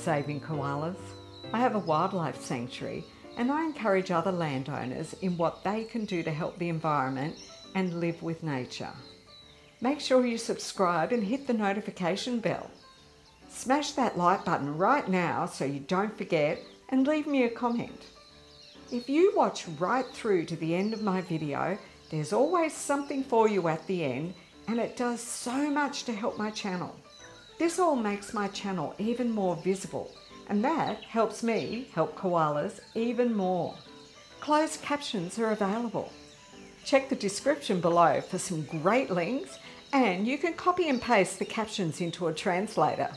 saving koalas. I have a wildlife sanctuary and I encourage other landowners in what they can do to help the environment and live with nature. Make sure you subscribe and hit the notification bell. Smash that like button right now so you don't forget, and leave me a comment. If you watch right through to the end of my video, there's always something for you at the end, and it does so much to help my channel. This all makes my channel even more visible, and that helps me help koalas even more. Closed captions are available. Check the description below for some great links, and you can copy and paste the captions into a translator.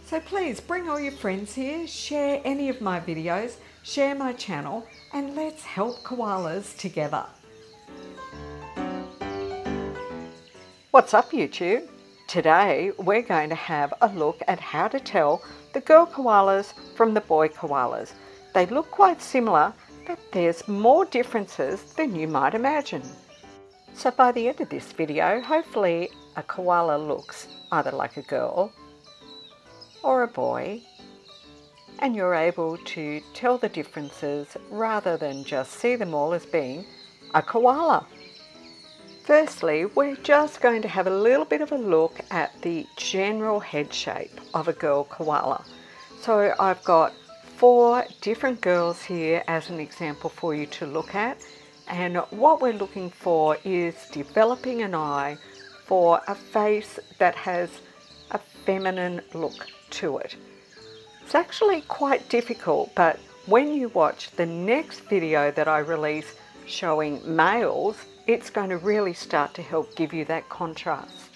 So please bring all your friends here, share any of my videos, share my channel, and let's help koalas together. What's up, YouTube? Today we're going to have a look at how to tell the girl koalas from the boy koalas. They look quite similar, but there's more differences than you might imagine. So by the end of this video, hopefully a koala looks either like a girl or a boy, and you're able to tell the differences rather than just see them all as being a koala. Firstly, we're just going to have a little bit of a look at the general head shape of a girl koala. So I've got 4 different girls here as an example for you to look at, and what we're looking for is developing an eye for a face that has a feminine look to it. It's actually quite difficult, but when you watch the next video that I release showing males, it's going to really start to help give you that contrast.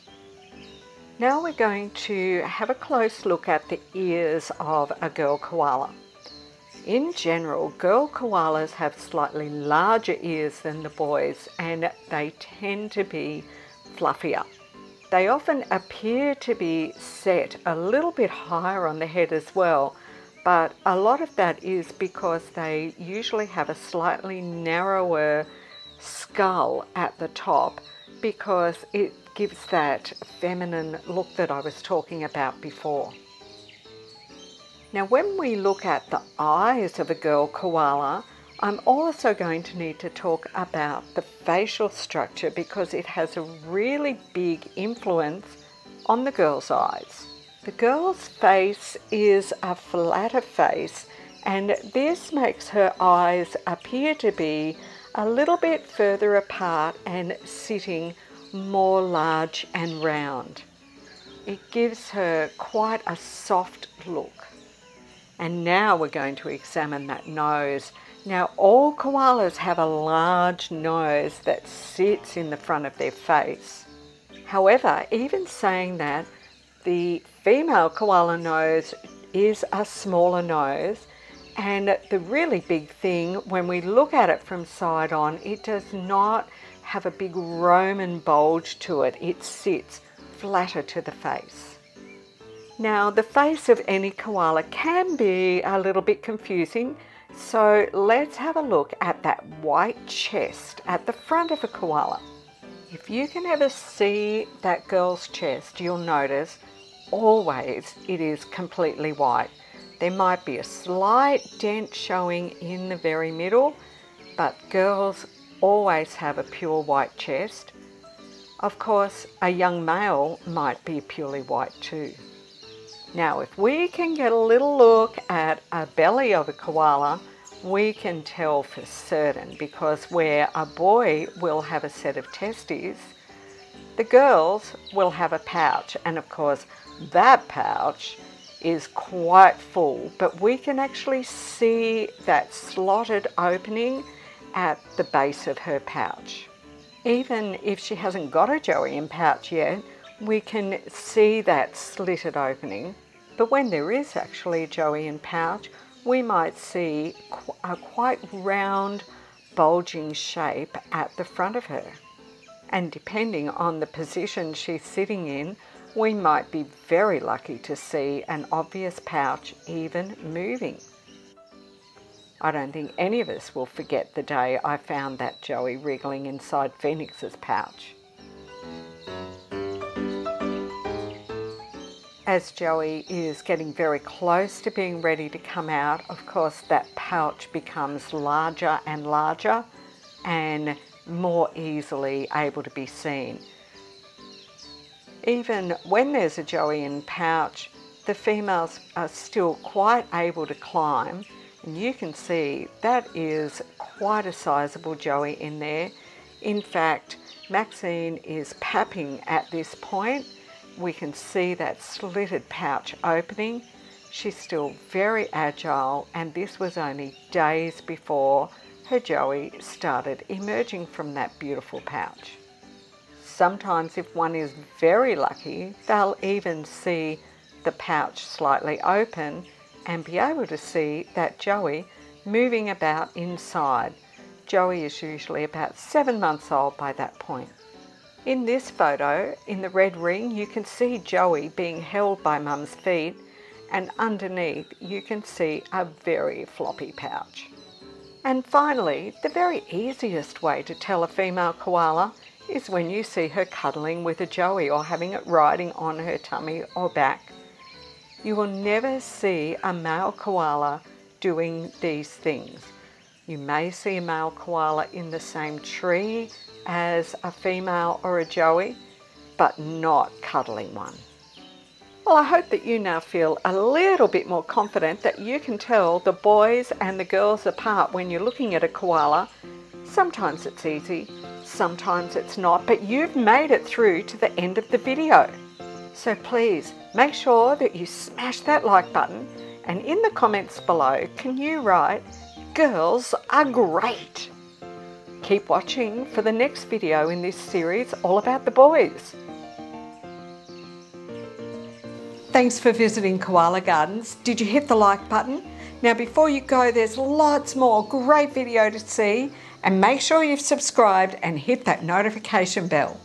Now we're going to have a close look at the ears of a girl koala. In general, girl koalas have slightly larger ears than the boys, and they tend to be fluffier. They often appear to be set a little bit higher on the head as well, but a lot of that is because they usually have a slightly narrower skull at the top, because it gives that feminine look that I was talking about before. Now when we look at the eyes of a girl koala, I'm also going to need to talk about the facial structure, because it has a really big influence on the girl's eyes. The girl's face is a flatter face, and this makes her eyes appear to be a little bit further apart and sitting more large and round. It gives her quite a soft look. And now we're going to examine that nose. Now all koalas have a large nose that sits in the front of their face. However, even saying that, the female koala nose is a smaller nose, and the really big thing, when we look at it from side on, it does not have a big Roman bulge to it. It sits flatter to the face. Now the face of any koala can be a little bit confusing, so let's have a look at that white chest at the front of a koala. If you can ever see that girl's chest, you'll notice always it is completely white. There might be a slight dent showing in the very middle, but girls always have a pure white chest. Of course, a young male might be purely white too. Now, if we can get a little look at a belly of a koala, we can tell for certain, because where a boy will have a set of testes, the girls will have a pouch, and of course that pouch is quite full, but we can actually see that slotted opening at the base of her pouch. Even if she hasn't got a Joey pouch yet, we can see that slitted opening. But when there is actually a Joey pouch, we might see a quite round, bulging shape at the front of her. And depending on the position she's sitting in, we might be very lucky to see an obvious pouch even moving. I don't think any of us will forget the day I found that Joey wriggling inside Phoenix's pouch. As Joey is getting very close to being ready to come out, of course that pouch becomes larger and larger and more easily able to be seen. Even when there's a Joey in pouch, the females are still quite able to climb, and you can see that is quite a sizable Joey in there. In fact, Maxine is papping at this point. We can see that slitted pouch opening. She's still very agile, and this was only days before her Joey started emerging from that beautiful pouch. Sometimes if one is very lucky, they'll even see the pouch slightly open and be able to see that Joey moving about inside. Joey is usually about 7 months old by that point. In this photo, in the red ring, you can see Joey being held by Mum's feet, and underneath you can see a very floppy pouch. And finally, the very easiest way to tell a female koala is when you see her cuddling with a Joey or having it riding on her tummy or back. You will never see a male koala doing these things. You may see a male koala in the same tree as a female or a Joey, but not cuddling one. Well, I hope that you now feel a little bit more confident that you can tell the boys and the girls apart when you're looking at a koala. Sometimes it's easy, sometimes it's not, but you've made it through to the end of the video. So please make sure that you smash that like button, and in the comments below, can you write, "Girls are great." Keep watching for the next video in this series all about the boys. Thanks for visiting Koala Gardens. Did you hit the like button? Now before you go, there's lots more great video to see, and make sure you've subscribed and hit that notification bell.